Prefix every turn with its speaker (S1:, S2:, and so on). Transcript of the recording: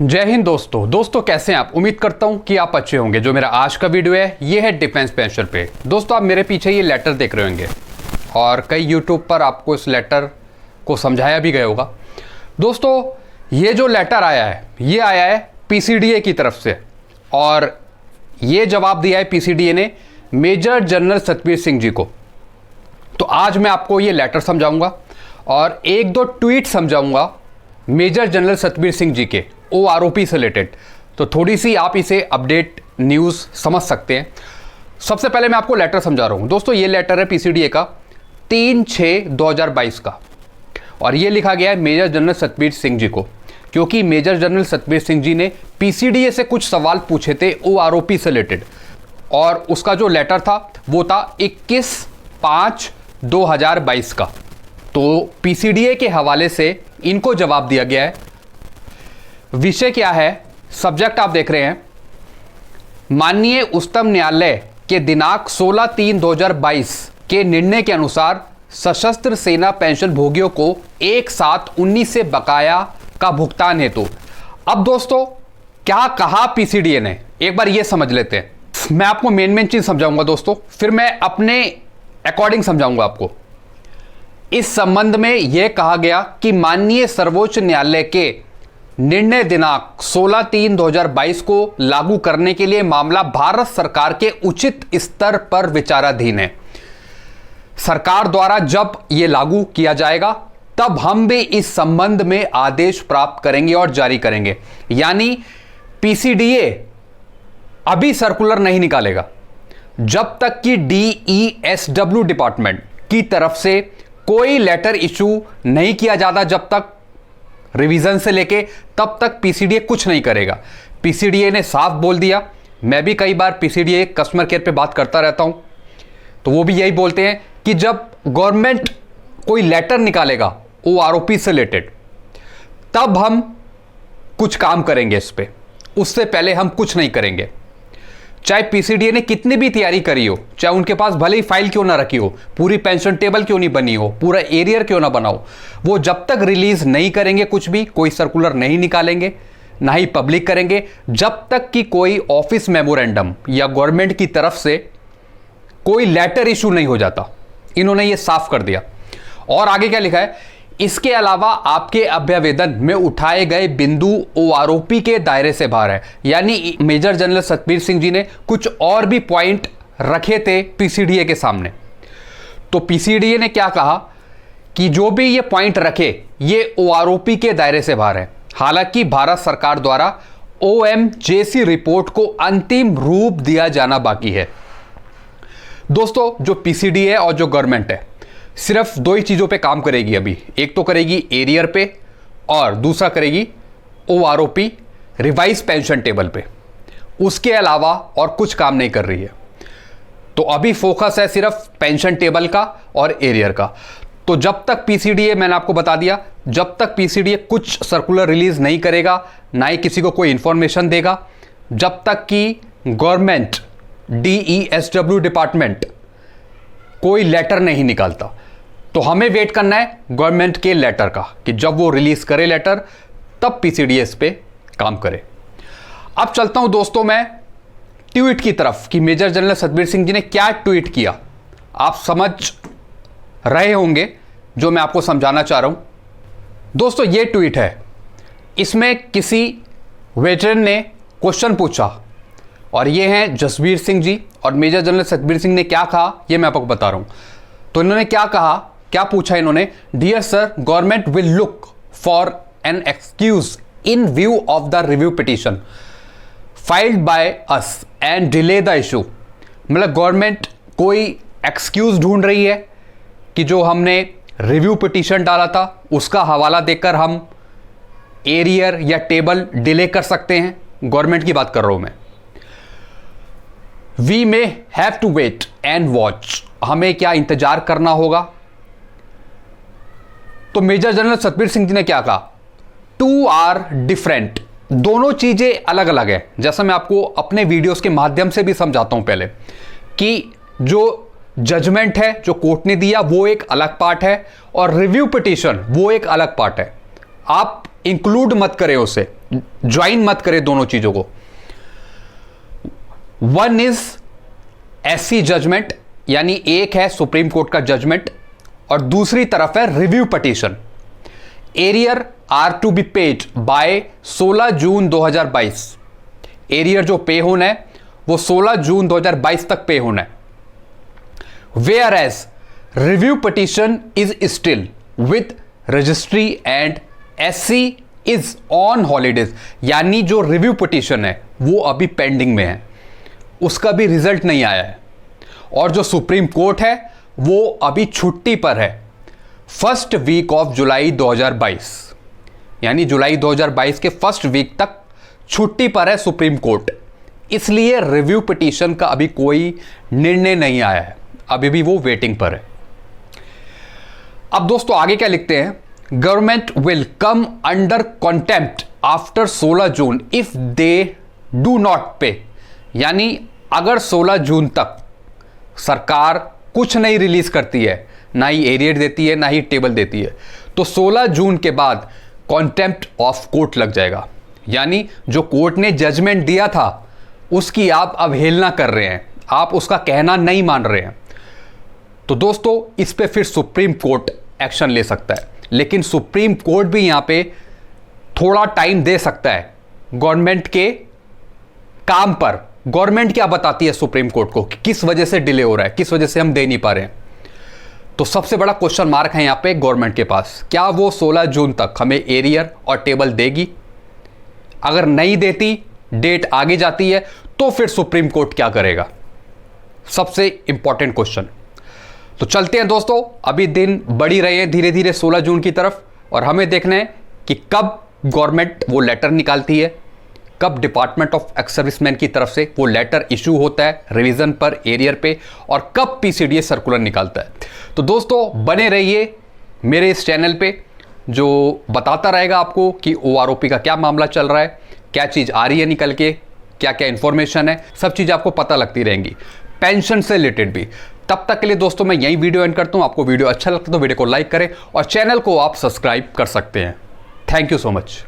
S1: जय हिंद दोस्तों कैसे हैं आप। उम्मीद करता हूं कि आप अच्छे होंगे। जो मेरा आज का वीडियो है ये है डिफेंस पेंशन पे। दोस्तों आप मेरे पीछे ये लेटर देख रहे होंगे और कई यूट्यूब पर आपको इस लेटर को समझाया भी गया होगा। दोस्तों ये जो लेटर आया है ये आया है पीसीडीए की तरफ से और ये जवाब दिया है पीसीडीए ने मेजर जनरल सतबीर सिंह जी को। तो आज मैं आपको ये लेटर समझाऊंगा और एक दो ट्वीट समझाऊंगा मेजर जनरल सतबीर सिंह जी के OROP से रिलेटेड। तो थोड़ी सी आप इसे अपडेट न्यूज़ समझ सकते हैं। सबसे पहले मैं आपको लेटर समझा रहा हूँ। दोस्तों ये लेटर है पीसीडीए का 3/6/2022 का और ये लिखा गया है मेजर जनरल सतबीर सिंह जी को, क्योंकि मेजर जनरल सतबीर सिंह जी ने पीसीडीए से कुछ सवाल पूछे थे OROP से रिलेटेड और उसका जो लेटर था वो था 21/5/2022 का। तो पीसीडीए के हवाले से इनको जवाब दिया गया है। विषय क्या है, सब्जेक्ट आप देख रहे हैं, माननीय उच्चतम न्यायालय के दिनांक 16/3/2022 के निर्णय के अनुसार सशस्त्र सेना पेंशन भोगियों को 1/7/19 से बकाया का भुगतान हेतु। अब दोस्तों क्या कहा पीसीडीए ने, एक बार ये समझ लेते हैं। मैं आपको मेन चीज समझाऊंगा दोस्तों, फिर मैं अपने अकॉर्डिंग समझाऊंगा आपको। इस संबंध में यह कहा गया कि माननीय सर्वोच्च न्यायालय के निर्णय दिनांक 16/3/2022 को लागू करने के लिए मामला भारत सरकार के उचित स्तर पर विचाराधीन है। सरकार द्वारा जब यह लागू किया जाएगा तब हम भी इस संबंध में आदेश प्राप्त करेंगे और जारी करेंगे। यानी पीसीडीए अभी सर्कुलर नहीं निकालेगा जब तक कि DESW डिपार्टमेंट की तरफ से कोई लेटर इशू नहीं किया जाता। जब तक रिवीजन से लेके तब तक पीसीडीए कुछ नहीं करेगा। पीसीडीए ने साफ बोल दिया, मैं भी कई बार पीसीडीए कस्टमर केयर पे बात करता रहता हूं, तो वो भी यही बोलते हैं कि जब गवर्नमेंट कोई लेटर निकालेगा OROP से रिलेटेड तब हम कुछ काम करेंगे इस पे, उससे पहले हम कुछ नहीं करेंगे। चाहे पीसीडीए ने कितनी भी तैयारी करी हो, चाहे उनके पास भले ही फाइल क्यों ना रखी हो, पूरी पेंशन टेबल क्यों नहीं बनी हो, पूरा एरियर क्यों ना बनाओ, वो जब तक रिलीज नहीं करेंगे कुछ भी, कोई सर्कुलर नहीं निकालेंगे, ना ही पब्लिक करेंगे, जब तक कि कोई ऑफिस मेमोरेंडम या गवर्नमेंट की तरफ से कोई लेटर इशू नहीं हो जाता। इन्होंने ये साफ कर दिया। और आगे क्या लिखा है, इसके अलावा आपके अभ्यावेदन में उठाए गए बिंदु OROP के दायरे से बाहर है। यानी मेजर जनरल सतबीर सिंह जी ने कुछ और भी पॉइंट रखे थे पीसीडीए के सामने। तो पीसीडीए ने क्या कहा कि जो भी ये पॉइंट रखे ये OROP के दायरे से बाहर है। हालांकि भारत सरकार द्वारा OMJC रिपोर्ट को अंतिम रूप दिया जाना बाकी है। दोस्तों जो पीसीडीए और जो गवर्नमेंट है सिर्फ दो ही चीज़ों पे काम करेगी अभी। एक तो करेगी एरियर पे और दूसरा करेगी OROP रिवाइज पेंशन टेबल पे। उसके अलावा और कुछ काम नहीं कर रही है। तो अभी फोकस है सिर्फ पेंशन टेबल का और एरियर का। तो जब तक पीसीडीए, मैंने आपको बता दिया, जब तक पीसीडीए कुछ सर्कुलर रिलीज नहीं करेगा, ना ही किसी को कोई इंफॉर्मेशन देगा, जब तक कि गवर्नमेंट DESW डिपार्टमेंट कोई लेटर नहीं निकालता, तो हमें वेट करना है गवर्नमेंट के लेटर का कि जब वो रिलीज करे लेटर तब पीसीडीए इस पे काम करे। अब चलता हूं दोस्तों मैं ट्वीट की तरफ कि मेजर जनरल सतबीर सिंह जी ने क्या ट्वीट किया। आप समझ रहे होंगे जो मैं आपको समझाना चाह रहा हूं। दोस्तों ये ट्वीट है, इसमें किसी वेटरन ने क्वेश्चन पूछा और ये हैं जसबीर सिंह जी, और मेजर जनरल सतबीर सिंह ने क्या कहा ये मैं आपको बता रहा हूं। तो इन्होंने क्या कहा, क्या पूछा इन्होंने, dear sir, government will look for an excuse in view of the review petition filed by us and delay the issue. मतलब गवर्नमेंट कोई एक्सक्यूज ढूंढ रही है कि जो हमने रिव्यू पिटीशन डाला था उसका हवाला देकर हम एरियर या टेबल डिले कर सकते हैं। गवर्नमेंट की बात कर रहा हूं मैं। We may have to wait and watch, हमें क्या इंतजार करना होगा। तो मेजर जनरल सतबीर सिंह जी ने क्या कहा, टू आर डिफरेंट, दोनों चीजें अलग अलग है। जैसा मैं आपको अपने वीडियोस के माध्यम से भी समझाता हूं पहले कि जो जजमेंट है जो कोर्ट ने दिया वो एक अलग पार्ट है और रिव्यू पिटीशन वो एक अलग पार्ट है। आप इंक्लूड मत करें उसे, ज्वाइन मत करें दोनों चीजों को। वन इज एससी जजमेंट, यानी एक है सुप्रीम कोर्ट का जजमेंट और दूसरी तरफ है review petition. Arrear are to be paid by 16 June 2022। Arrear जो पे होना है वो 16 जून 2022 तक पे होना है। Where as review petition is still with registry and SC is on holidays, यानी जो रिव्यू पिटीशन है वो अभी पेंडिंग में है, उसका भी रिजल्ट नहीं आया है। और जो सुप्रीम कोर्ट है वो अभी छुट्टी पर है, फर्स्ट वीक ऑफ जुलाई 2022, यानी जुलाई 2022 के फर्स्ट वीक तक छुट्टी पर है सुप्रीम कोर्ट। इसलिए रिव्यू पिटीशन का अभी कोई निर्णय नहीं आया है, अभी भी वो वेटिंग पर है। अब दोस्तों आगे क्या लिखते हैं, government will come under contempt after 16 June if they do not पे, यानी अगर 16 जून तक सरकार कुछ नहीं रिलीज करती है, ना ही एरियर देती है ना ही टेबल देती है, तो 16 जून के बाद कॉन्टेम्प्ट ऑफ कोर्ट लग जाएगा, यानी जो कोर्ट ने जजमेंट दिया था उसकी आप अवहेलना कर रहे हैं, आप उसका कहना नहीं मान रहे हैं। तो दोस्तों इस पे फिर सुप्रीम कोर्ट एक्शन ले सकता है, लेकिन सुप्रीम कोर्ट भी यहां पे थोड़ा टाइम दे सकता है गवर्नमेंट के काम पर। गवर्नमेंट क्या बताती है सुप्रीम कोर्ट को कि किस वजह से डिले हो रहा है, किस वजह से हम दे नहीं पा रहे हैं। तो सबसे बड़ा क्वेश्चन मार्क है यहां पे गवर्नमेंट के पास, क्या वो 16 जून तक हमें एरियर और टेबल देगी? अगर नहीं देती, डेट आगे जाती है, तो फिर सुप्रीम कोर्ट क्या करेगा? सबसे इंपॉर्टेंट क्वेश्चन। तो चलते हैं दोस्तों, अभी दिन बढ़ी रहे हैं धीरे धीरे 16 जून की तरफ, और हमें देखना है कि कब गवर्नमेंट वो लेटर निकालती है, कब डिपार्टमेंट ऑफ एक्स सर्विसमैन की तरफ से वो लेटर इशू होता है रिवीजन पर, एरियर पे, और कब पीसीडीएस सर्कुलर निकालता है। तो दोस्तों बने रहिए मेरे इस चैनल पे, जो बताता रहेगा आपको कि ओआरओपी का क्या मामला चल रहा है, क्या चीज़ आ रही है निकल के, क्या क्या इंफॉर्मेशन है, सब चीज़ आपको पता लगती रहेंगी, पेंशन से रिलेटेड भी। तब तक के लिए दोस्तों मैं यही वीडियो एंड करता हूँ। आपको वीडियो अच्छा लगता है तो वीडियो को लाइक करें और चैनल को आप सब्सक्राइब कर सकते हैं। Thank you so much.